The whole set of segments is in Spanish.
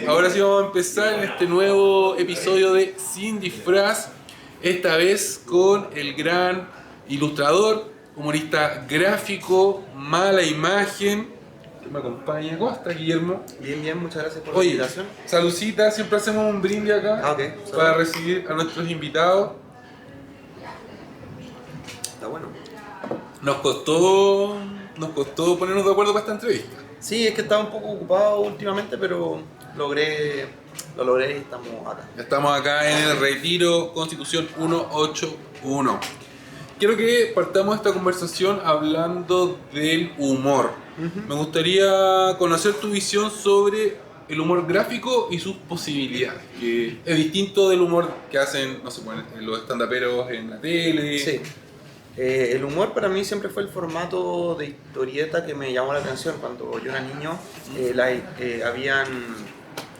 ahora sí vamos a empezar en este nuevo episodio de Sin Disfraz, esta vez con el gran ilustrador, humorista gráfico, Mala Imagen, que me acompaña. ¿Cómo estás, Guillermo? Bien, bien, muchas gracias por la Oye, invitación. saludcita, siempre hacemos un brindis acá Ok. para recibir a nuestros invitados. Está bueno. Nos costó ponernos de acuerdo para esta entrevista. Sí, es que estaba un poco ocupado últimamente, pero lo logré y estamos acá. Estamos acá en el Retiro Constitución 181. Quiero que partamos esta conversación hablando del humor. Me gustaría conocer tu visión sobre el humor gráfico y sus posibilidades, que es distinto del humor que hacen, no sé, los stand-uperos en la tele. Sí. El humor para mí siempre fue el formato de historieta que me llamó la atención. Cuando yo era niño, habían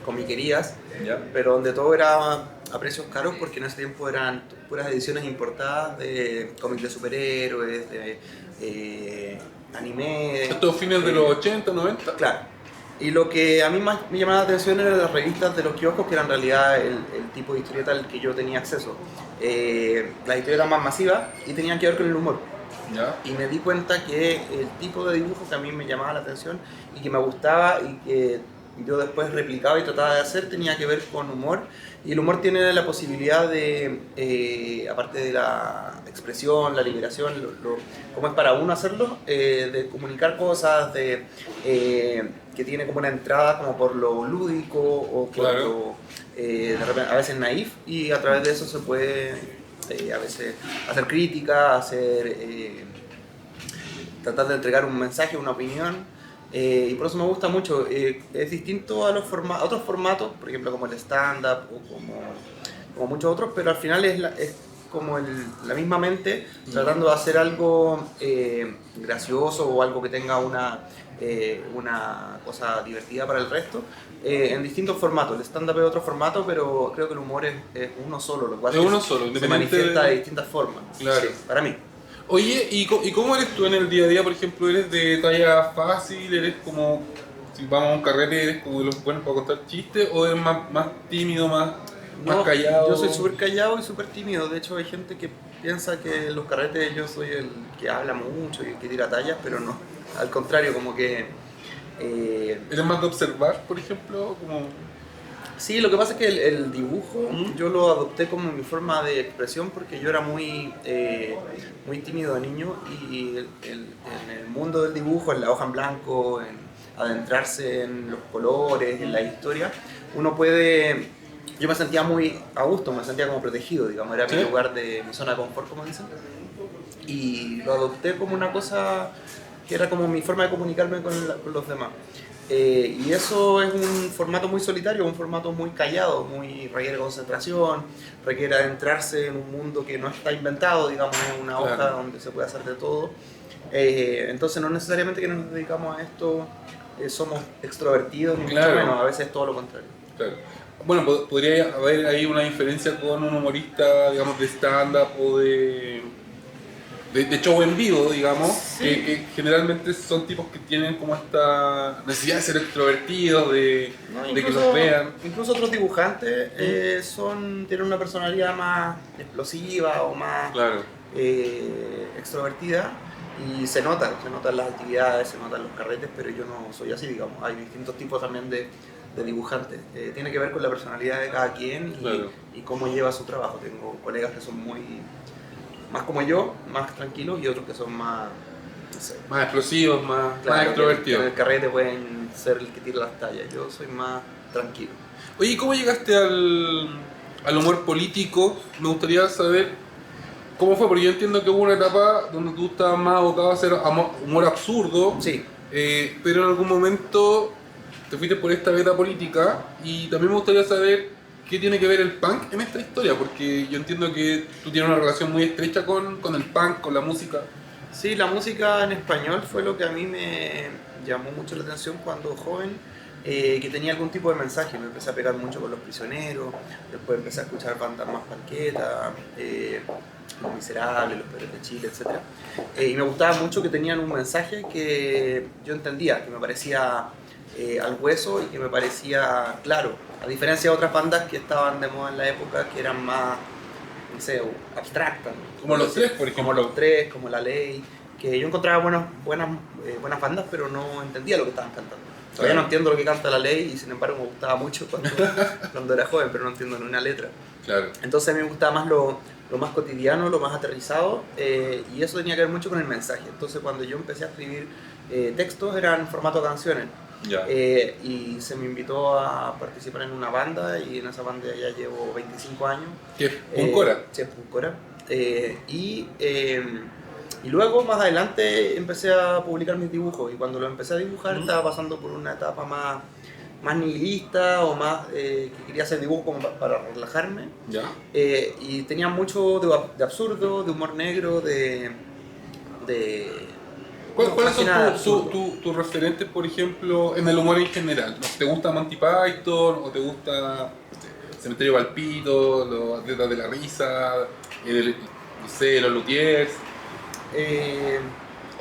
comiquerías, ¿Ya? pero donde todo era a precios caros porque en ese tiempo eran puras ediciones importadas de cómics de superhéroes, de anime. Estos fines de los 80, 90. Claro. Y lo que a mí más me llamaba la atención eran las revistas de los kioscos, que era en realidad el tipo de historieta al que yo tenía acceso. Las historietas eran más masivas y tenían que ver con el humor. ¿Ya? Y me di cuenta que el tipo de dibujo que a mí me llamaba la atención y que me gustaba y que yo después replicaba y trataba de hacer tenía que ver con humor. Y el humor tiene la posibilidad de, aparte de la expresión, la liberación, cómo es para uno hacerlo, de comunicar cosas, que tiene como una entrada como por lo lúdico o por Claro. lo, de repente, a veces naif, y a través de eso se puede a veces hacer crítica, tratar de entregar un mensaje, una opinión. Y por eso me gusta mucho. Es distinto a otros formatos, por ejemplo como el stand-up o como muchos otros, pero al final es como la misma mente tratando de hacer algo gracioso o algo que tenga una cosa divertida para el resto, en distintos formatos. El stand-up es otro formato, pero creo que el humor es uno solo, lo cual Es uno solo, se independiente manifiesta de- de distintas formas. Claro. Sí, para mí. Oye, ¿y cómo eres tú en el día a día? Por ejemplo, ¿eres de talla fácil? ¿Eres como, si vamos a un carrete, eres como de los buenos para contar chistes? ¿O eres más tímido, más No, callado? yo soy súper callado y súper tímido. De hecho, hay gente que piensa que en los carretes yo soy el que habla mucho y el que tira tallas, pero no. Al contrario, como que... ¿Eres más de observar, por ejemplo? Como... Sí, lo que pasa es que el dibujo yo lo adopté como mi forma de expresión porque yo era muy tímido de niño, y en el mundo del dibujo, en la hoja en blanco, en adentrarse en los colores, en la historia, uno puede... Yo me sentía muy a gusto, me sentía como protegido, digamos, era ¿Sí? mi lugar mi zona de confort, como dicen. Y lo adopté como una cosa que era como mi forma de comunicarme con los demás. Y eso es un formato muy solitario, un formato muy callado, requiere concentración, requiere adentrarse en un mundo que no está inventado, digamos, en una hoja Claro. donde se puede hacer de todo. Entonces no necesariamente que nos dedicamos a esto somos extrovertidos, ni mucho Claro. menos, a veces es todo lo contrario. Claro. Bueno, podría haber ahí una diferencia con un humorista, digamos, de stand-up o de show en vivo, digamos, Sí. que generalmente son tipos que tienen como esta necesidad de ser extrovertidos, de que los vean. Incluso otros dibujantes tienen una personalidad más explosiva o más Claro. extrovertida, y se nota en las actividades, se notan los carretes, pero yo no soy así, digamos. Hay distintos tipos también de dibujantes. Tiene que ver con la personalidad de cada quien Claro. y cómo lleva su trabajo. Tengo colegas que son más como yo, más tranquilos, y otros que son más, no sé, Más explosivos, más claro, que extrovertidos. en el carrete pueden ser el que tira las tallas. Yo soy más tranquilo. Oye, ¿y cómo llegaste al humor político? Me gustaría saber cómo fue, porque yo entiendo que hubo una etapa donde tú estabas más abocado a hacer humor absurdo, Sí. pero en algún momento te fuiste por esta beta política, y también me gustaría saber qué tiene que ver el punk en esta historia, porque yo entiendo que tú tienes una relación muy estrecha con el punk, con la música. Sí, la música en español fue lo que a mí me llamó mucho la atención cuando joven, que tenía algún tipo de mensaje. Me empecé a pegar mucho con Los Prisioneros, después empecé a escuchar bandas más panquetas, Los Miserables, Los Perros de Chile, etc. Y me gustaba mucho que tenían un mensaje que yo entendía, que me parecía al hueso y que me parecía claro, a diferencia de otras bandas que estaban de moda en la época que eran más, no sé, abstractas, ¿no? Como los tres, por ejemplo. Como los tres, como La Ley, que yo encontraba buenas bandas, pero no entendía lo que estaban cantando. Todavía no entiendo lo que canta La Ley y sin embargo me gustaba mucho cuando era joven, pero no entiendo ni una letra. Claro. Entonces a mí me gustaba más lo más cotidiano, lo más aterrizado, y eso tenía que ver mucho con el mensaje. Entonces cuando yo empecé a escribir textos eran en formato canciones. Ya. Y se me invitó a participar en una banda y en esa banda ya llevo 25 años. ¿Qué? ¿Puncora? Sí, Puncora. Y luego más adelante empecé a publicar mis dibujos y cuando los empecé a dibujar estaba pasando por una etapa más nihilista o más que quería hacer dibujos como para relajarme. Ya. Y tenía mucho de absurdo, de humor negro, ¿Cuáles nada, son tus referentes, por ejemplo, en el humor en general? ¿Te gusta Monty Python o te gusta Cementerio Palpito, los Atletas de la Risa, no sé, los Luthiers?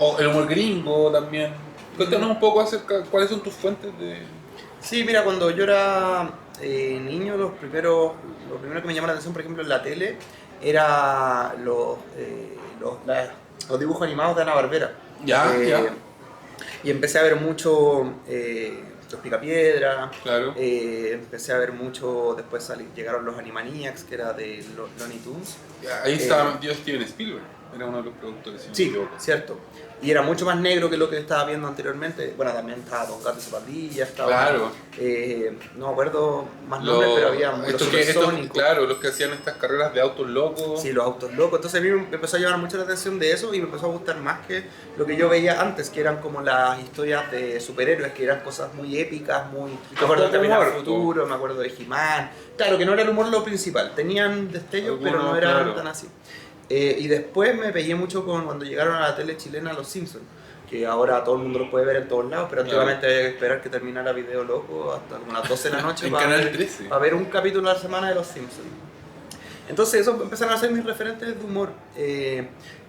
O el humor gringo también. Cuéntanos un poco acerca de cuáles son tus fuentes de... Sí, mira, cuando yo era niño, lo primero que me llamó la atención, por ejemplo, en la tele, era los dibujos animados de Hanna-Barbera. Ya. Y empecé a ver mucho Los Picapiedra, Claro. empecé a ver mucho, después llegaron los Animaniacs, que era de Looney Tunes. Ahí estaba Steven Spielberg, era uno de los productores. Si no Sí, me equivoco. cierto. Y era mucho más negro que lo que estaba viendo anteriormente. Bueno, también estaba Don Gato y Zapatilla, estaba... Claro. No me acuerdo más nombres, pero había los Supersónicos. Claro, los que hacían estas carreras de autos locos. Sí, los autos locos. Entonces a mí me empezó a llamar mucho la atención de eso y me empezó a gustar más que lo que yo veía antes, que eran como las historias de superhéroes, que eran cosas muy épicas, muy... Me acuerdo de Terminar Futuro, me acuerdo de He-Man. Claro, que no era el humor lo principal. Tenían destellos, pero no eran tan así. Y después me pegué mucho cuando llegaron a la tele chilena Los Simpsons, que ahora todo el mundo lo puede ver en todos lados, pero antiguamente había que esperar que terminara Video Loco hasta como las 12 de la noche para ver un capítulo a la semana de Los Simpsons. Entonces eso empezaron a ser mis referentes de humor.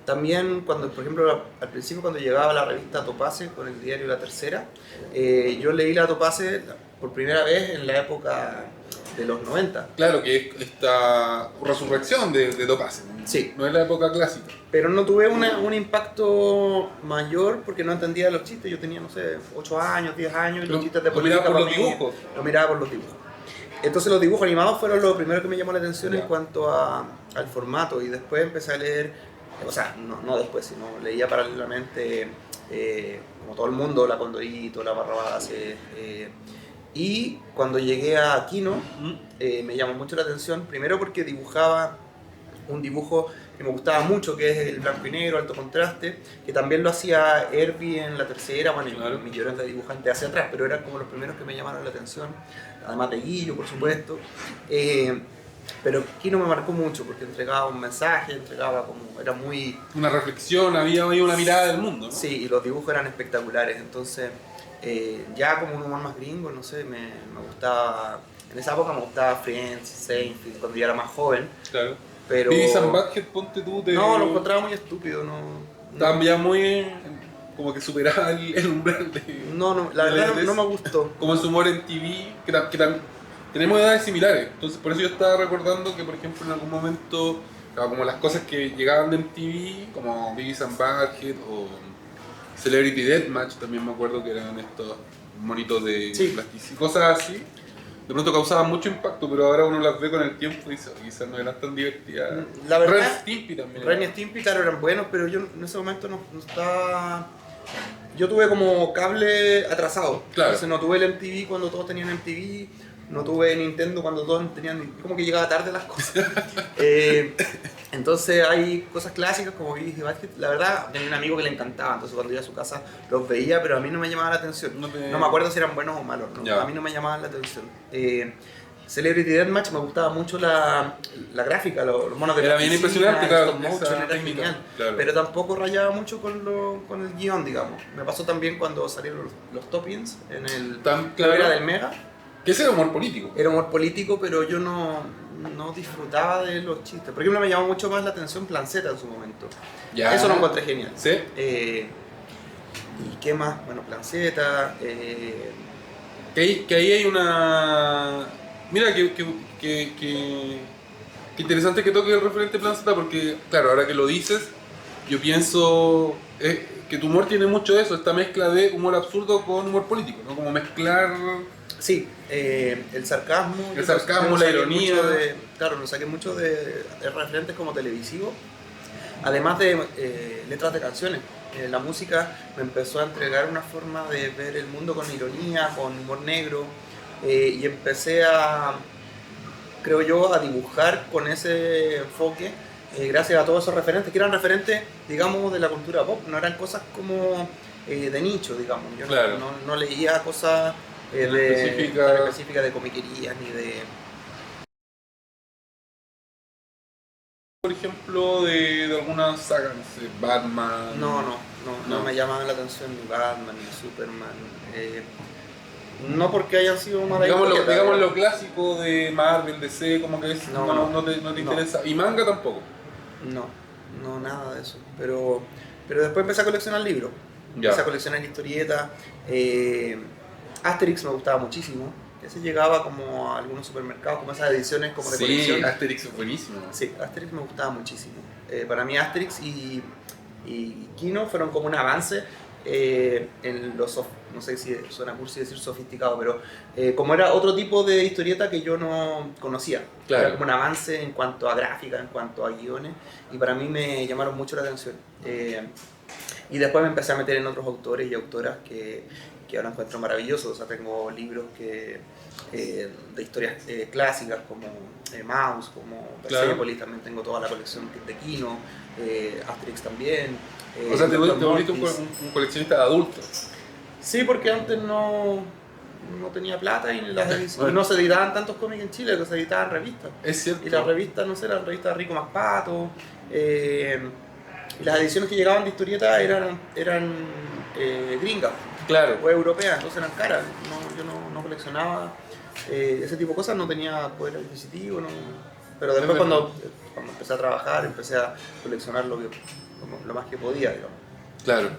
También cuando, por ejemplo, al principio cuando llegaba la revista Topase con el diario La Tercera, yo leí la Topase por primera vez en la época de los 90. Claro, que es esta resurrección de Topase. Sí. No es la época clásica. Pero no tuve un impacto mayor porque no entendía los chistes. Yo tenía, no sé, 8 años, 10 años y los chistes de política miraba por los para mí, dibujos. Lo miraba por los dibujos. Entonces los dibujos animados fueron lo primero que me llamó la atención en cuanto al formato y después empecé a leer, o sea, no después, sino leía paralelamente, como todo el mundo, La Condorito, La Barrabases, y cuando llegué a Kino me llamó mucho la atención, primero porque dibujaba un dibujo que me gustaba mucho, que es el blanco y negro, alto contraste, que también lo hacía Herbie en La Tercera, bueno, y millones de dibujantes hacia atrás, pero eran como los primeros que me llamaron la atención, además de Guillo, por supuesto. Pero Kino me marcó mucho porque entregaba un mensaje, era muy... Una reflexión, había una mirada del mundo, ¿no? Sí, y los dibujos eran espectaculares, entonces ya como un humor más gringo, no sé, me gustaba... En esa época me gustaba Friends, Seinfeld, cuando yo era más joven. Claro. Pero... Beavis and Butthead, ponte tú de... No, lo encontraba muy estúpido, no... Estaban ya muy... como que superaba el umbral de... No, la verdad no me gustó. Como en su humor en TV, que tenemos edades similares. Entonces por eso yo estaba recordando que, por ejemplo, en algún momento, como las cosas que llegaban de MTV, como Beavis and Butthead o Celebrity Deathmatch, también me acuerdo que eran estos monitos de plasticidad, cosas así. De pronto causaban mucho impacto, pero ahora uno las ve con el tiempo y dice, quizás no eran tan divertidas. La verdad, Ren Stimpy también. Ren y Stimpy, claro, eran buenos, pero yo en ese momento no estaba... Yo tuve como cable atrasado. Claro. Entonces no tuve el MTV cuando todos tenían MTV, no tuve Nintendo cuando todos tenían... Como que llegaba tarde las cosas. Entonces hay cosas clásicas como Beavis y Butthead. La verdad, tenía un amigo que le encantaba, entonces cuando iba a su casa los veía, pero a mí no me llamaba la atención. No me acuerdo si eran buenos o malos, ¿no? A mí no me llamaban la atención. Celebrity Deathmatch me gustaba mucho la gráfica, los monos de era bien impresionante, claro, stop motion, era genial, claro. Pero tampoco rayaba mucho con el guión, digamos. Me pasó también cuando salieron los Top-Ins en el era del Mega. Que ese era humor político. Era humor político, pero yo no disfrutaba de los chistes. Por ejemplo, me llamó mucho más la atención Planceta en su momento. Ya. Eso lo encontré genial. ¿Sí? ¿Y qué más? Bueno, Planceta. Que ahí hay una... Mira, que interesante que toque el referente Plan Z, porque, claro, ahora que lo dices, yo pienso que tu humor tiene mucho de eso, esta mezcla de humor absurdo con humor político, ¿no? Como mezclar... Sí, el sarcasmo. El sarcasmo, la ironía. Claro, lo saqué mucho de referentes como televisivos, además de letras de canciones. La música me empezó a entregar una forma de ver el mundo con ironía, con humor negro, y empecé creo yo, a dibujar con ese enfoque, gracias a todos esos referentes, que eran referentes, digamos, de la cultura pop, no eran cosas como de nicho, digamos. Yo claro. no leía cosas específicas de comiquerías ni de... Por ejemplo, de alguna saga, no sé, Batman... No me llamaban la atención ni Batman ni Superman. No porque hayan sido malas historias. Digamos lo clásico de Marvel, DC, como que es, no te interesa. Y manga tampoco. No, nada de eso. Pero después empecé a coleccionar libros. Empecé a coleccionar historietas. Asterix me gustaba muchísimo. Que se llegaba como a algunos supermercados, como esas ediciones como de colección. Sí, Asterix es buenísimo. Sí, Asterix me gustaba muchísimo. Para mí Asterix y Kino fueron como un avance en los, no sé si suena cursi decir sofisticado, pero como era otro tipo de historieta que yo no conocía. Claro. Era como un avance en cuanto a gráfica, en cuanto a guiones, y para mí me llamaron mucho la atención. Y después me empecé a meter en otros autores y autoras que ahora encuentro maravillosos. O sea, tengo libros de historias clásicas como Maus, como Persepolis, también tengo toda la colección de Kino, Asterix también. O sea, te volviste un coleccionista de adultos. Sí, porque antes no tenía plata y las ediciones, no se editaban tantos cómics en Chile, que se editaban revistas. Es cierto. Y las revistas, no sé, la revista Rico Más Pato, y las ediciones que llegaban de historieta eran gringas. Claro. O europeas, entonces eran caras. Yo no coleccionaba ese tipo de cosas, no tenía poder adquisitivo, pero después cuando empecé a trabajar, empecé a coleccionar lo más que podía, digamos. Claro.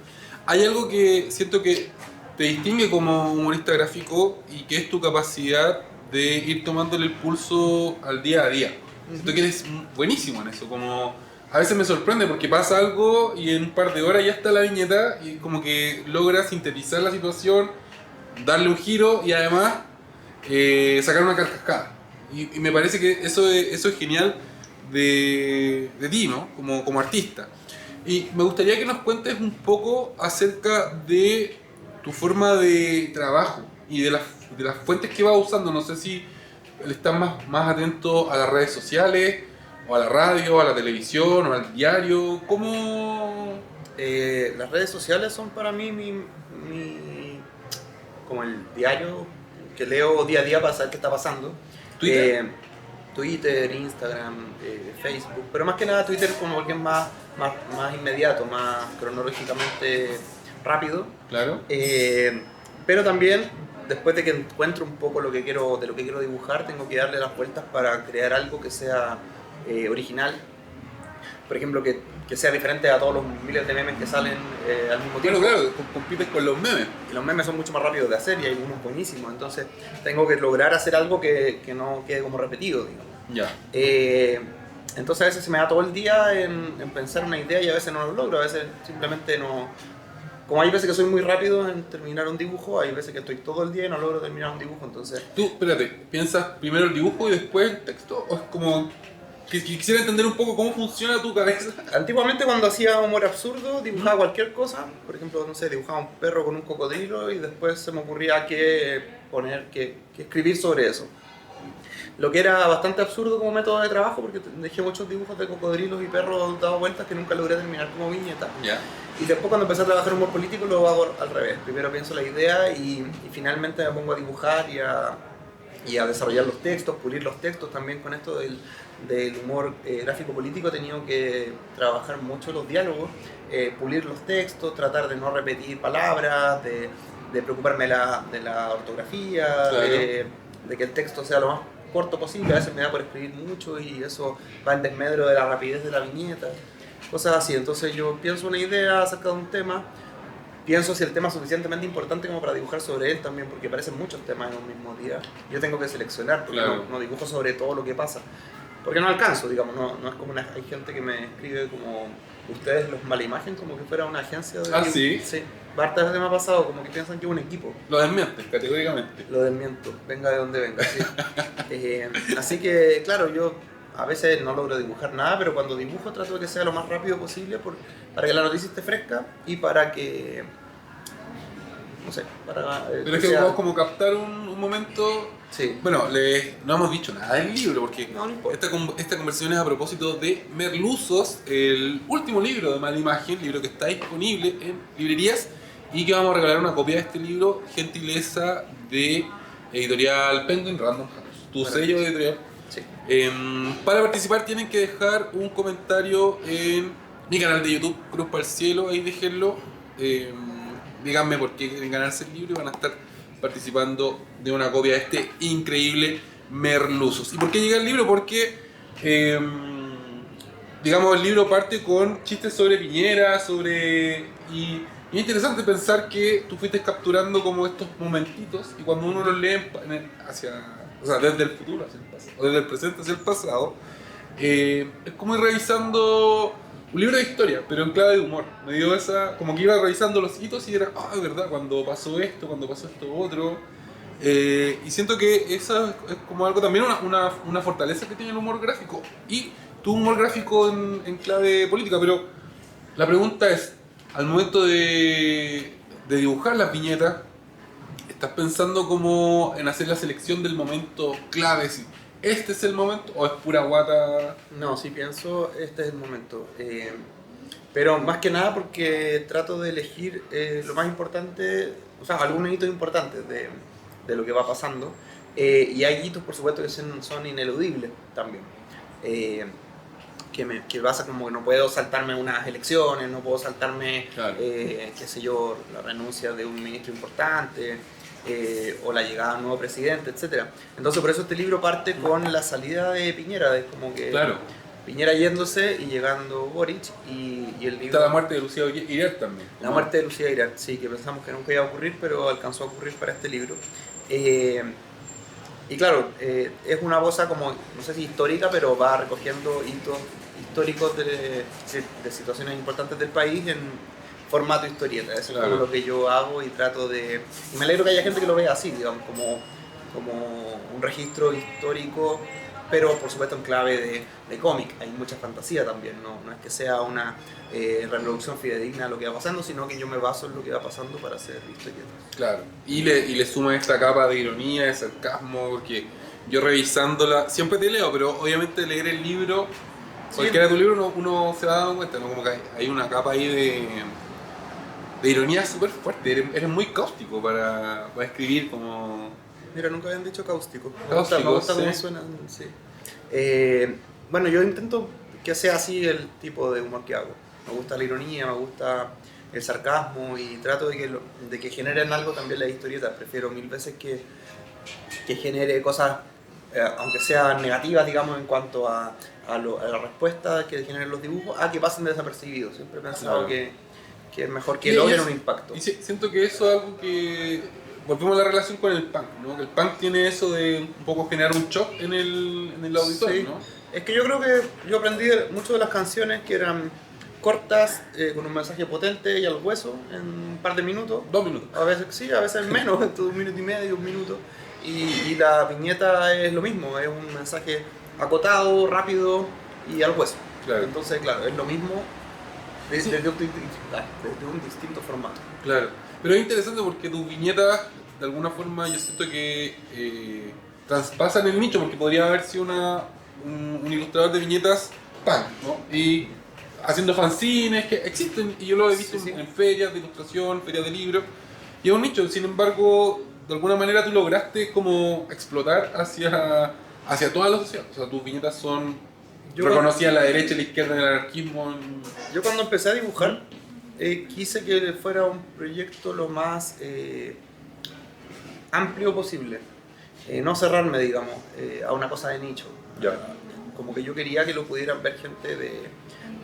Hay algo que siento que te distingue como humorista gráfico y que es tu capacidad de ir tomándole el pulso al día a día. Siento que eres buenísimo en eso, como a veces me sorprende porque pasa algo y en un par de horas ya está la viñeta y como que logras sintetizar la situación, darle un giro y además sacar una carcajada. Y me parece que eso es genial de ti, ¿no? Como artista. Y me gustaría que nos cuentes un poco acerca de tu forma de trabajo y de las fuentes que vas usando. No sé si estás más atento a las redes sociales, o a la radio, a la televisión, o al diario. ¿Cómo...? Las redes sociales son para mí como el diario que leo día a día para saber qué está pasando. Twitter, Instagram, Facebook, pero más que nada Twitter como porque es más inmediato, más cronológicamente rápido. Claro. Pero también, después de que encuentro un poco de lo que quiero dibujar, tengo que darle las vueltas para crear algo que sea original. Por ejemplo, que sea diferente a todos los miles de memes que salen al mismo tiempo. Claro, compites con los memes. Y los memes son mucho más rápidos de hacer y hay unos buenísimos, entonces tengo que lograr hacer algo que no quede como repetido, digamos. Ya. Entonces a veces se me da todo el día en pensar una idea y a veces no lo logro, a veces simplemente no... Como hay veces que soy muy rápido en terminar un dibujo, hay veces que estoy todo el día y no logro terminar un dibujo, entonces... Tú, espérate, ¿piensas primero el dibujo y después el texto? ¿O es como...? Quisiera entender un poco cómo funciona tu cabeza. Antiguamente cuando hacía humor absurdo dibujaba cualquier cosa, por ejemplo, no sé, dibujaba un perro con un cocodrilo y después se me ocurría que escribir sobre eso. Lo que era bastante absurdo como método de trabajo porque dejé muchos dibujos de cocodrilos y perros dados vueltas que nunca logré terminar como viñeta. Yeah. Y después cuando empecé a trabajar humor político lo hago al revés. Primero pienso la idea y finalmente me pongo a dibujar y a desarrollar los textos, pulir los textos también con esto del humor gráfico político. He tenido que trabajar mucho los diálogos, pulir los textos, tratar de no repetir palabras, de preocuparme de la ortografía, claro. de que el texto sea lo más corto posible. A veces me da por escribir mucho y eso va en desmedro de la rapidez de la viñeta, cosas así. Entonces yo pienso una idea acerca de un tema, pienso si el tema es suficientemente importante como para dibujar sobre él también, porque aparecen muchos temas en un mismo día. Yo tengo que seleccionar, porque Claro. no dibujo sobre todo lo que pasa. Porque no alcanzo, digamos, no es como hay gente que me escribe como ustedes los Malimagen, como que fuera una agencia de... ¿Ah, sí? Sí, hartas veces me ha pasado, como que piensan que es un equipo. Lo desmientes, categóricamente. Lo desmiento, venga de donde venga, sí. Así que, claro, yo a veces no logro dibujar nada, pero cuando dibujo trato de que sea lo más rápido posible para que la noticia esté fresca y para que... No sé, para... Pero es que vamos como captar un momento... Sí. Bueno, no hemos dicho nada del libro, porque No importa. esta conversación es a propósito de Merluzos, el último libro de Malimagen, libro que está disponible en librerías y que vamos a regalar una copia de este libro, gentileza de editorial Penguin Random House, tu sello de editorial. Sí. Para participar tienen que dejar un comentario en mi canal de YouTube, Cruz para el Cielo, ahí déjenlo. Díganme por qué quieren ganarse el libro y van a estar participando de una copia de este increíble Merluzos. ¿Y por qué llega el libro? Porque, digamos, el libro parte con chistes sobre Piñera, y es interesante pensar que tú fuiste capturando como estos momentitos y cuando uno los lee desde el futuro hacia el pasado, o desde el presente hacia el pasado, es como ir revisando un libro de historia, pero en clave de humor. Me dio como que iba revisando los hitos y era, es verdad, cuando pasó esto otro. Y siento que eso es como algo también, una fortaleza que tiene el humor gráfico. Y tu humor gráfico en clave política, pero la pregunta es, al momento de dibujar las viñetas, ¿estás pensando como en hacer la selección del momento clave? Si este es el momento o es pura guata. No, sí pienso, este es el momento. Pero más que nada porque trato de elegir lo más importante, o sea, algunos hitos importantes de lo que va pasando. Y hay hitos, por supuesto, que son ineludibles también. Que pasa como que no puedo saltarme unas elecciones, no puedo saltarme, Claro. qué sé yo, la renuncia de un ministro importante, o la llegada de un nuevo presidente, etc. Entonces por eso este libro parte con la salida de Piñera, es como que Claro. Piñera yéndose y llegando Boric, y el libro... Está la muerte de Lucía Iriart también. La muerte de Lucía Iriart, sí, que pensamos que nunca iba a ocurrir, pero alcanzó a ocurrir para este libro. Y claro, es una cosa como, no sé si histórica, pero va recogiendo hitos históricos de situaciones importantes del país en formato historieta. Eso es como lo que yo hago y trato de... Y me alegro que haya gente que lo vea así, digamos, como un registro histórico, pero por supuesto en clave de cómic. Hay mucha fantasía también, no es que sea una reproducción fidedigna de lo que va pasando, sino que yo me baso en lo que va pasando para hacer historietas. Claro, y le suma esta capa de ironía, de sarcasmo, porque yo revisándola, siempre te leo, pero obviamente leer el libro, cualquiera de tu libro uno se va dando cuenta, ¿no? Como que hay una capa ahí de ironía súper fuerte, eres muy cáustico para escribir como... Mira, nunca habían dicho cáustico. Cáustico, me gusta cómo sí. suena, sí. Bueno, yo intento que sea así el tipo de humor que hago. Me gusta la ironía, me gusta el sarcasmo y trato de que generen algo también las historietas. Prefiero mil veces que genere cosas, aunque sean negativas, digamos, en cuanto a la respuesta que generen los dibujos, a que pasen desapercibidos. Siempre he pensado que es mejor que logren un impacto. Y siento que eso es algo que... Volvemos a la relación con el punk, ¿no? Que el punk tiene eso de un poco generar un shock en el auditorio, Sí. ¿no? Es que yo creo que yo aprendí mucho de las canciones que eran cortas, con un mensaje potente y al hueso en un par de minutos. 2 minutos. A veces sí, a veces menos, entre 1 minuto y medio, 1 minuto. Y la viñeta es lo mismo, es un mensaje acotado, rápido y al hueso. Claro. Entonces, claro, es lo mismo desde un distinto formato. Claro. Pero es interesante porque tus viñetas, de alguna forma, yo siento que traspasan el nicho, porque podría haber sido un ilustrador de viñetas punk, ¿no? Y haciendo fanzines que existen, y yo lo he visto Sí. en ferias de ilustración, ferias de libros, y es un nicho. Sin embargo, de alguna manera tú lograste como explotar hacia toda la sociedad. O sea, tus viñetas son reconocidas a la derecha y la izquierda en el anarquismo. Yo cuando empecé a dibujar, quise que fuera un proyecto lo más amplio posible. No cerrarme, digamos, a una cosa de nicho. Ya. Como que yo quería que lo pudieran ver gente de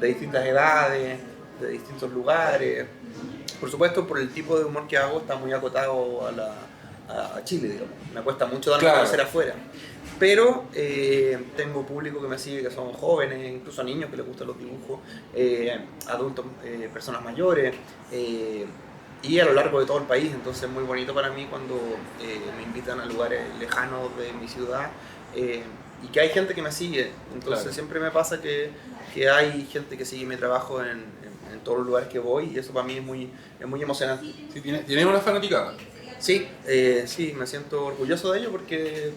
distintas edades, de distintos lugares, Por supuesto, por el tipo de humor que hago, está muy acotado a Chile, digamos. Me cuesta mucho darme a conocer afuera. Pero tengo público que me sigue, que son jóvenes, incluso niños que les gustan los dibujos, adultos, personas mayores, y a lo largo de todo el país. Entonces es muy bonito para mí cuando me invitan a lugares lejanos de mi ciudad y que hay gente que me sigue. Entonces siempre me pasa que hay gente que sigue mi trabajo en todos los lugares que voy, y eso para mí es muy emocionante. Sí, ¿tienes una fanaticada? Sí, sí, me siento orgulloso de ello porque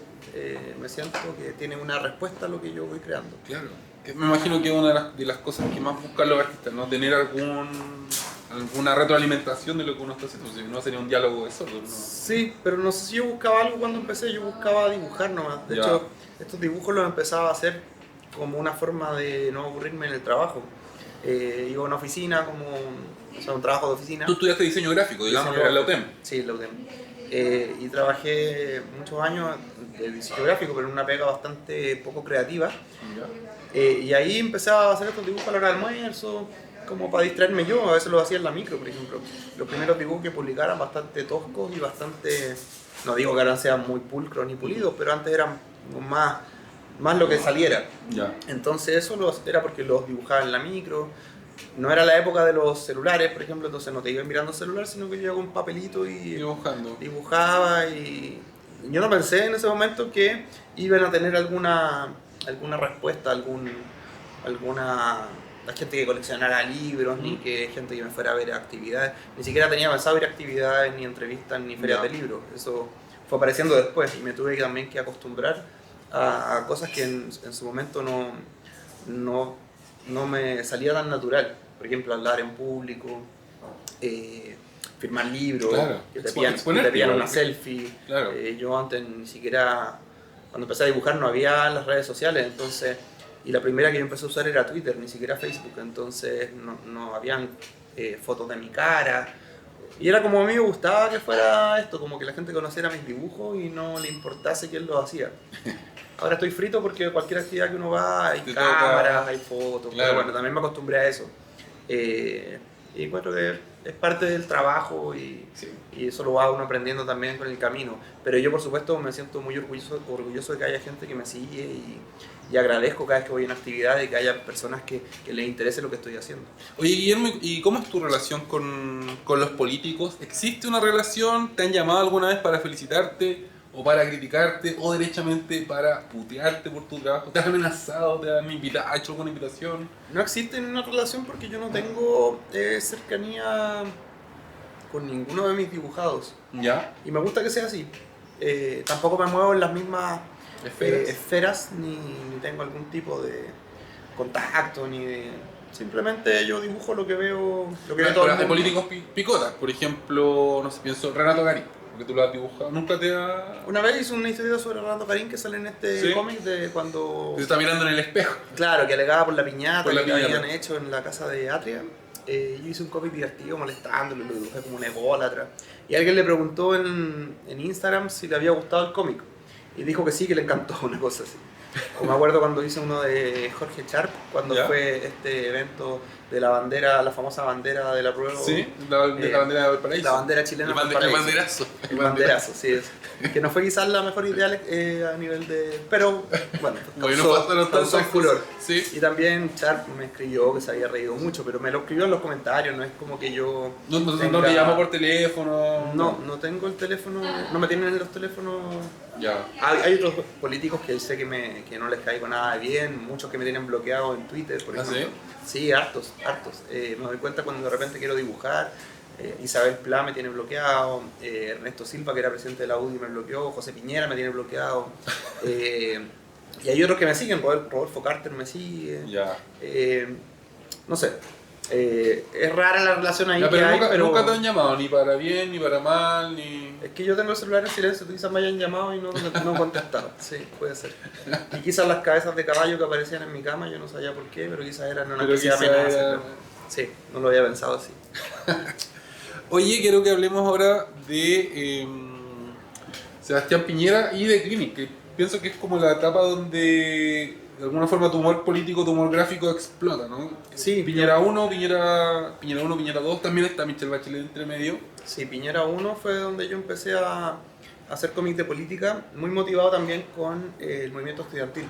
me siento que tiene una respuesta a lo que yo voy creando. Claro. Me imagino que es una de las cosas que más buscan los artistas, ¿no? Tener alguna retroalimentación de lo que uno está haciendo, si no sería un diálogo de sordos, ¿no? Sí, pero no sé si yo buscaba algo cuando empecé, yo buscaba dibujar nomás. De hecho, estos dibujos los empezaba a hacer como una forma de no aburrirme en el trabajo. Iba a una oficina, o sea, un trabajo de oficina. Tú estudiaste diseño gráfico, digamos, en la UTEM. Sí, en la UTEM. Y trabajé muchos años de diseño gráfico, pero en una pega bastante poco creativa. Y ahí empecé a hacer estos dibujos a la hora del almuerzo, como para distraerme yo. A veces los hacía en la micro, por ejemplo. Los primeros dibujos que publicaran bastante toscos y bastante, no digo que ahora sean muy pulcros ni pulidos, pero antes eran más lo que saliera. Entonces eso era porque los dibujaba en la micro. No era la época de los celulares, por ejemplo, entonces no te iba mirando el celular, sino que yo iba con un papelito y dibujaba. Y yo no pensé en ese momento que iban a tener alguna respuesta, alguna gente que coleccionara libros, ni que gente que me fuera a ver actividades. Ni siquiera tenía pensado ir a actividades, ni entrevistas, ni ferias de libros. Eso fue apareciendo después y me tuve también que acostumbrar a cosas que en su momento no me salía tan natural. Por ejemplo, hablar en público, firmar libros, que te pillan una selfie. Yo antes ni siquiera, cuando empecé a dibujar no había las redes sociales, entonces, y la primera que yo empecé a usar era Twitter, ni siquiera Facebook, entonces no habían fotos de mi cara. Y era como a mí me gustaba que fuera esto, como que la gente conociera mis dibujos y no le importase quién los hacía. Ahora estoy frito porque cualquier actividad que uno va hay cámaras, hay fotos, pero bueno, también me acostumbré a eso. Y encuentro que es parte del trabajo y eso lo va uno aprendiendo también con el camino. Pero yo por supuesto me siento muy orgulloso de que haya gente que me sigue y agradezco cada vez que voy a una actividad y que haya personas que les interese lo que estoy haciendo. Oye, Guillermo, ¿y cómo es tu relación con los políticos? ¿Existe una relación? ¿Te han llamado alguna vez para felicitarte o para criticarte o derechamente para putearte por tu trabajo? ¿Te has amenazado? ¿Te han invitado? ¿Has hecho alguna invitación? No existe una relación porque yo no tengo cercanía con ninguno de mis dibujados. ¿Ya? Y me gusta que sea así. Tampoco me muevo en las mismas esferas ni tengo algún tipo de contacto ni de... Simplemente yo dibujo lo que veo, lo que veo todo el mundo. Hay políticos picotas, por ejemplo, no sé, pienso Renato Garín, porque tú lo has dibujado, nunca te ha... Una vez hice una historia sobre Renato Garín que sale en este cómic de cuando... Se está mirando en el espejo. Claro, que alegaba por la piñata que habían hecho en la casa de Atria. Yo hice un cómic divertido molestándolo, lo dibujé como un ególatra. Y alguien le preguntó en Instagram si le había gustado el cómic. Y dijo que sí, que le encantó, una cosa así. O me acuerdo cuando hice uno de Jorge Sharp, cuando fue este evento de la bandera, la famosa bandera de la prueba. Sí, la bandera de Valparaíso. La bandera chilena de Valparaíso. El banderazo. El banderazo, sí. Que no fue quizás la mejor idea a nivel de... Pero bueno, causó furor. Sí. Y también Sharp me escribió que se había reído mucho, pero me lo escribió en los comentarios, no es como que yo... No te llamo por teléfono. No tengo el teléfono, no me tienen en los teléfonos. Ya. Hay otros políticos que sé que no les caigo nada bien, muchos que me tienen bloqueado en Twitter, por ejemplo. Sí, hartos. Me doy cuenta cuando de repente quiero dibujar. Isabel Pla me tiene bloqueado, Ernesto Silva, que era presidente de la UDI, me bloqueó, José Piñera me tiene bloqueado. Y hay otros que me siguen, Rodolfo Carter me sigue. No sé. Es rara la relación ahí pero nunca te han llamado, ni para bien, ni para mal, ni... Es que yo tengo el celular en silencio, quizás me hayan llamado y no contestado. Sí, puede ser. Y quizás las cabezas de caballo que aparecían en mi cama, yo no sabía por qué, pero quizás eran una especie de amenaza. Sí, no lo había pensado así. Oye, quiero que hablemos ahora de Sebastián Piñera y de Clinic, que pienso que es como la etapa donde de alguna forma tu humor político, tu humor gráfico explota, ¿no? Sí, Piñera 1, Piñera 1, Piñera 2, también está Michelle Bachelet entre medio. Sí, Piñera 1 fue donde yo empecé a hacer cómics de política, muy motivado también con el movimiento estudiantil.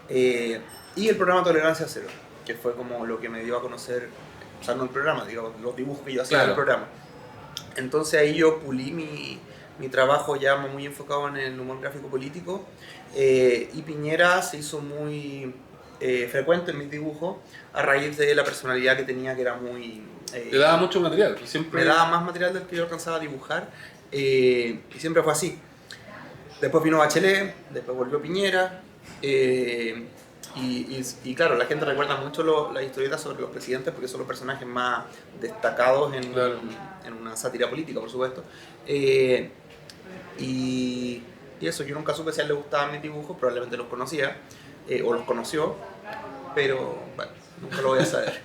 Y el programa Tolerancia Cero, que fue como lo que me dio a conocer, o sea, no el programa, digamos, los dibujos que yo hacía en el programa. Entonces ahí yo pulí mi trabajo ya muy enfocado en el humor gráfico político, y Piñera se hizo muy frecuente en mis dibujos a raíz de la personalidad que tenía, que era muy... Te daba mucho material, siempre... Me daba más material del que yo alcanzaba a dibujar, y siempre fue así. Después vino Bachelet, después volvió Piñera, y claro, la gente recuerda mucho las historietas sobre los presidentes porque son los personajes más destacados en una sátira política, por supuesto. Y eso, yo nunca supe si a él le gustaban mis dibujos, probablemente los conocía, o los conoció, pero bueno, nunca lo voy a saber.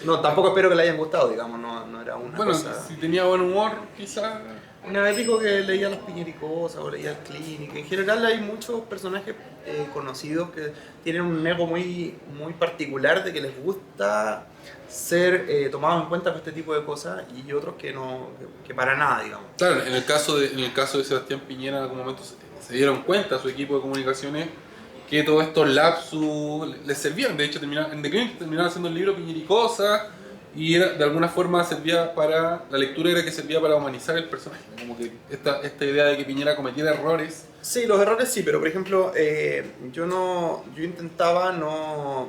No, tampoco espero que le hayan gustado, digamos, no era una cosa... Bueno, si tenía buen humor, quizás... Una épico que leía Las Piñericosas o leía El Clínico. En general hay muchos personajes conocidos que tienen un ego muy particular de que les gusta ser tomados en cuenta para este tipo de cosas, y otros que no, que para nada, digamos. Claro, en el caso de Sebastián Piñera en algún momento se dieron cuenta, su equipo de comunicaciones, que todos estos lapsus les servían. De hecho, en The Clinic terminaron haciendo el libro Piñericosas, y era, de alguna forma servía para, la lectura era que servía para humanizar el personaje, como que esta idea de que Piñera cometiera errores. Sí, los errores sí, pero por ejemplo, yo intentaba no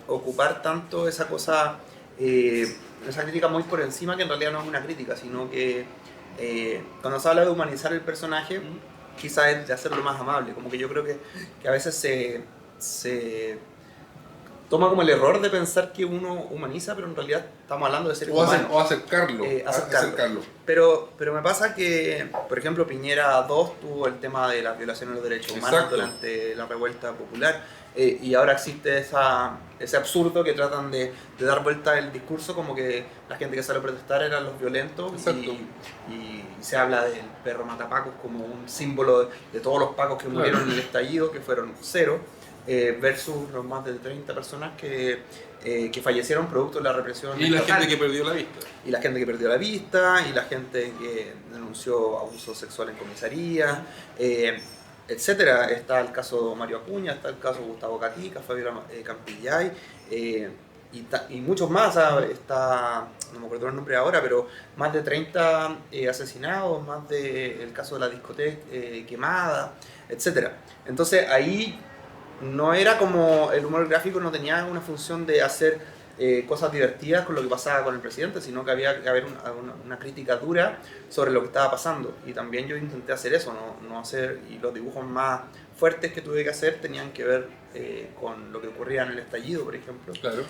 ocupar tanto esa cosa, esa crítica muy por encima, que en realidad no es una crítica, sino que cuando se habla de humanizar el personaje, quizás es de hacerlo más amable, como que yo creo que a veces se toma como el error de pensar que uno humaniza, pero en realidad estamos hablando de seres humanos. O acercarlo. Pero me pasa que, por ejemplo, Piñera 2 tuvo el tema de las violaciones de los derechos humanos durante la revuelta popular, y ahora existe ese absurdo que tratan de dar vuelta el discurso, como que la gente que sale a protestar eran los violentos, y se habla del perro matapacos como un símbolo de todos los pacos que murieron en el estallido, que fueron 0. Versus los más de 30 personas que fallecieron producto de la represión. Y la gente que perdió la vista. Y la gente que perdió la vista, y la gente que denunció abuso sexual en comisaría, etcétera. Está el caso Mario Acuña, está el caso Gustavo Gatica, Fabiola Campillay, y muchos más. Está, no me acuerdo el nombre ahora, pero más de 30 asesinados, más el caso de la discoteca quemada, etcétera. Entonces ahí no era como el humor gráfico, no tenía una función de hacer cosas divertidas con lo que pasaba con el presidente, sino que había que haber una crítica dura sobre lo que estaba pasando. Y también yo intenté hacer eso, no hacer, y los dibujos más fuertes que tuve que hacer tenían que ver con lo que ocurría en el estallido, por ejemplo. Claro.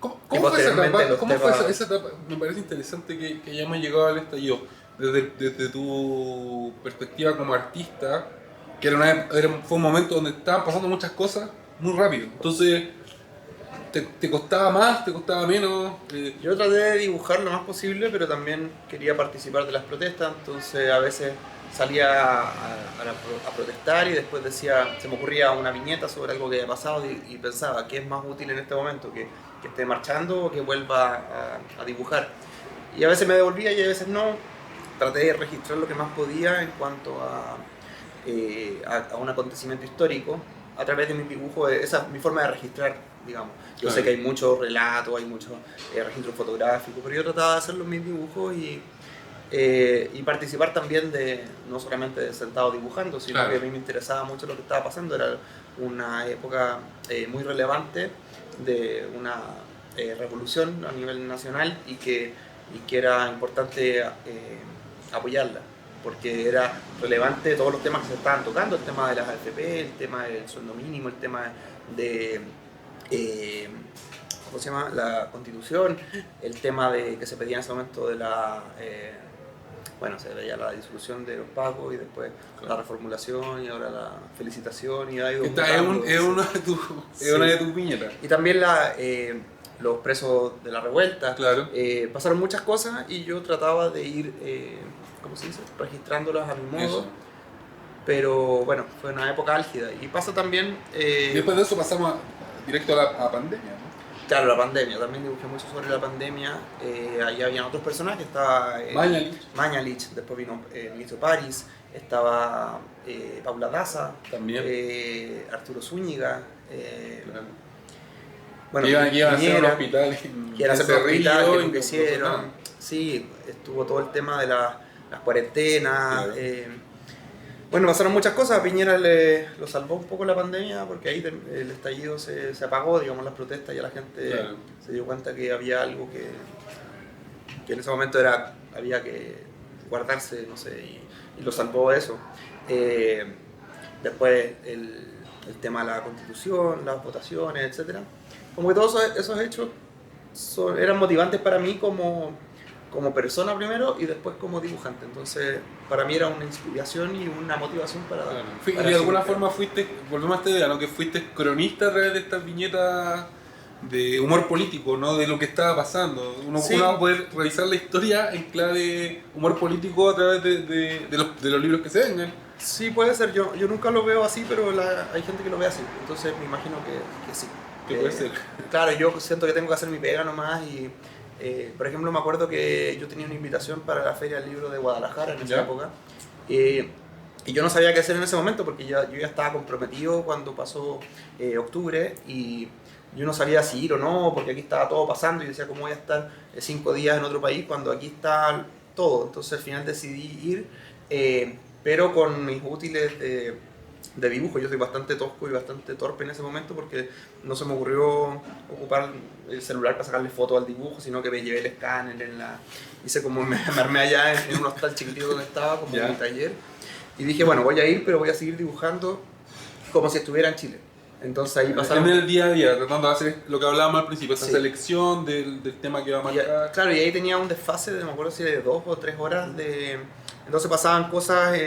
¿Cómo fue esa etapa? Me parece interesante que hayamos llegado al estallido. Desde tu perspectiva como artista, que fue un momento donde estaban pasando muchas cosas muy rápido. Entonces, ¿te costaba más? ¿Te costaba menos? Yo traté de dibujar lo más posible, pero también quería participar de las protestas, entonces a veces salía a protestar y después se me ocurría una viñeta sobre algo que había pasado, y pensaba, ¿qué es más útil en este momento? ¿Que esté marchando o que vuelva a dibujar? Y a veces me devolvía y a veces no. Traté de registrar lo que más podía en cuanto a un acontecimiento histórico a través de mis dibujos. Esa es mi forma de registrar, digamos. Yo sé que hay muchos relatos, hay muchos registros fotográficos, pero yo trataba de hacerlo en mis dibujos y participar también no solamente de sentado dibujando, sino que a mí me interesaba mucho lo que estaba pasando. Era una época muy relevante de una revolución a nivel nacional, y que era importante apoyarla, porque era relevante todos los temas que se estaban tocando, el tema de las AFP, el tema del sueldo mínimo, el tema de ¿cómo se llama? La Constitución, el tema de que se pedía en ese momento de se veía la disolución de los pagos, y después la reformulación, y ahora la felicitación, y es una de tus viñetas. Y también los presos de la revuelta. Pasaron muchas cosas, y yo trataba de ir ¿cómo se dice? Registrándolas a mi modo. pero bueno, fue una época álgida. Y pasa también... Y después de eso pasamos directo a la pandemia, ¿no? Claro, la pandemia, también dibujé mucho sobre la pandemia. Ahí habían otros personajes, estaba Mañalich, después vino el ministro París, estaba Paula Daza, también Arturo Zúñiga, claro. bueno, iban a hacer un hospital que era hacer un hospital, que nunca hicieron. Sí, estuvo todo el tema de las cuarentenas. Claro. Bueno, pasaron muchas cosas. A Piñera lo salvó un poco la pandemia porque ahí el estallido se apagó, digamos, las protestas, y la gente claro. se dio cuenta que había algo que en ese momento había que guardarse, no sé, y lo salvó eso. Después el tema de la Constitución, las votaciones, etc. Como que todos esos hechos eran motivantes para mí como persona primero y después como dibujante. Entonces, para mí era una inspiración y una motivación para... Claro. para Y de alguna forma volvemos a esta idea, ¿no? Que fuiste cronista a través de estas viñetas de humor político, ¿no? De lo que estaba pasando. Uno va a poder revisar la historia en clave humor político a través de los libros que se vengan. Sí, puede ser. Yo nunca lo veo así, pero hay gente que lo ve así. Entonces, me imagino que sí. Que puede ser. Claro, yo siento que tengo que hacer mi pega nomás y... por ejemplo, me acuerdo que yo tenía una invitación para la Feria del Libro de Guadalajara en esa época, y yo no sabía qué hacer en ese momento porque yo ya estaba comprometido cuando pasó octubre, y yo no sabía si ir o no, porque aquí estaba todo pasando y decía, ¿cómo voy a estar 5 días en otro país cuando aquí está todo? Entonces al final decidí ir, pero con mis útiles de dibujo. Yo soy bastante tosco y bastante torpe en ese momento porque no se me ocurrió ocupar el celular para sacarle fotos al dibujo, sino que me llevé el escáner, hice como me armé allá en un hostal chiquitito donde estaba, como en mi taller, y dije, bueno, voy a ir, pero voy a seguir dibujando como si estuviera en Chile. Entonces ahí pasaron... En el día a día, tratando de hacer lo que hablábamos al principio, esa selección del tema que va a marcar. Claro, y ahí tenía un desfase de, no me acuerdo si de 2 o 3 horas entonces pasaban cosas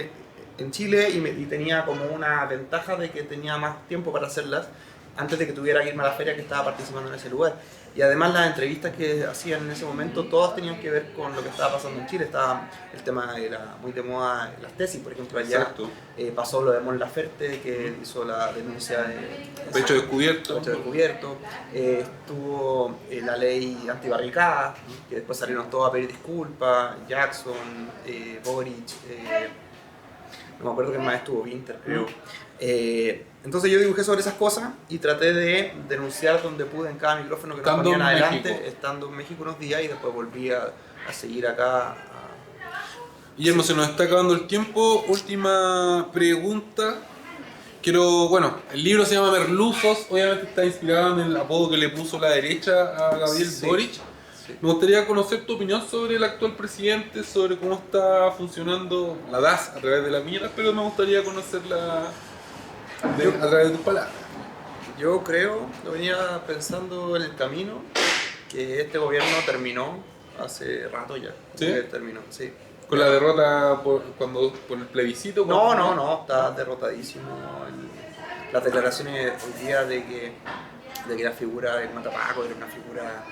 en Chile y tenía como una ventaja de que tenía más tiempo para hacerlas antes de que tuviera que irme a la feria que estaba participando en ese lugar. Y además las entrevistas que hacían en ese momento todas tenían que ver con lo que estaba pasando en Chile. Estaba el tema, era muy de moda las tesis, por ejemplo, allá pasó lo de Mon Laferte, que hizo la denuncia de pecho descubierto. Estuvo la ley antibarricada, que después salieron todos a pedir disculpas, Jackson, Boric, no me acuerdo quién más estuvo, Winter, creo. Entonces yo dibujé sobre esas cosas y traté de denunciar donde pude en cada micrófono que nos ponían adelante, estando en México unos días, y después volví a seguir acá. Guillermo, se nos está acabando el tiempo. Última pregunta. El libro se llama Merluzos, obviamente está inspirado en el apodo que le puso la derecha a Gabriel Boric. Me gustaría conocer tu opinión sobre el actual presidente, sobre cómo está funcionando la DAS a través de las viñetas, pero me gustaría conocerla a través de tus palabras. Yo creo, lo venía pensando en el camino, que este gobierno terminó hace rato ya. ¿Sí? Terminó, sí. ¿Con la derrota por el plebiscito? No, está derrotadísimo. Las declaraciones hoy día de que la figura del Matapaco era una figura...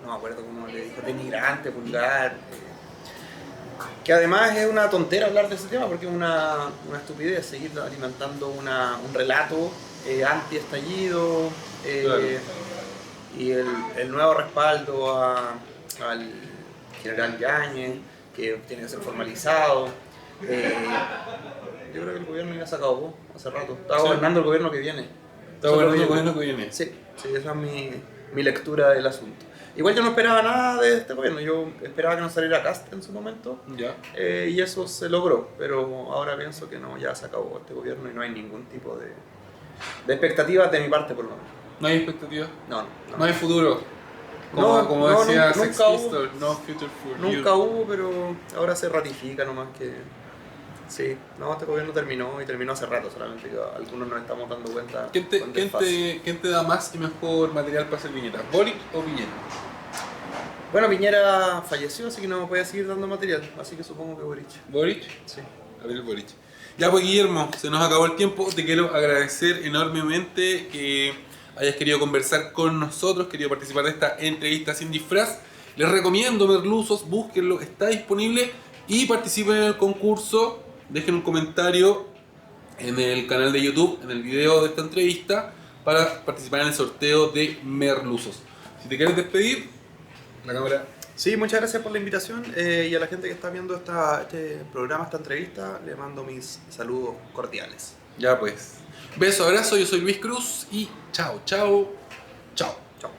no me acuerdo cómo le dijo, denigrante, vulgar, que además es una tontera hablar de ese tema porque es una estupidez seguir alimentando un relato anti-estallido, claro. Y el nuevo respaldo al general Yáñez, que tiene que ser formalizado. Yo creo que el gobierno ya se acabó hace rato, está gobernando el gobierno que viene. Está gobernando el gobierno que viene. Sí, esa es mi lectura del asunto. Igual yo no esperaba nada de este gobierno, yo esperaba que no saliera Kast en su momento, y eso se logró, pero ahora pienso que no, ya se acabó este gobierno y no hay ningún tipo de expectativas de mi parte, por lo menos. ¿No hay expectativas? No. ¿No hay futuro? Como decía Sex Pistols, no future for you. Nunca hubo, pero ahora se ratifica nomás que... Sí, este gobierno terminó hace rato, solamente que algunos nos estamos dando cuenta. ¿Quién te da más y mejor material para hacer viñetas? ¿Boric o Piñera? Bueno, Piñera falleció, así que no me puede seguir dando material, así que supongo que Boric. ¿Boric? Sí. Gabriel Boric. Ya pues, Guillermo, se nos acabó el tiempo. Te quiero agradecer enormemente que hayas querido conversar con nosotros, querido participar de esta entrevista sin disfraz. Les recomiendo Merluzos, búsquenlo, está disponible y participen en el concurso dejen un comentario en el canal de YouTube, en el video de esta entrevista, para participar en el sorteo de merluzos. Si te quieres despedir, la cámara. Sí, muchas gracias por la invitación y a la gente que está viendo este programa, esta entrevista, le mando mis saludos cordiales. Ya pues. Beso, abrazo, yo soy Luis Cruz y chao, chao, chao. Chao.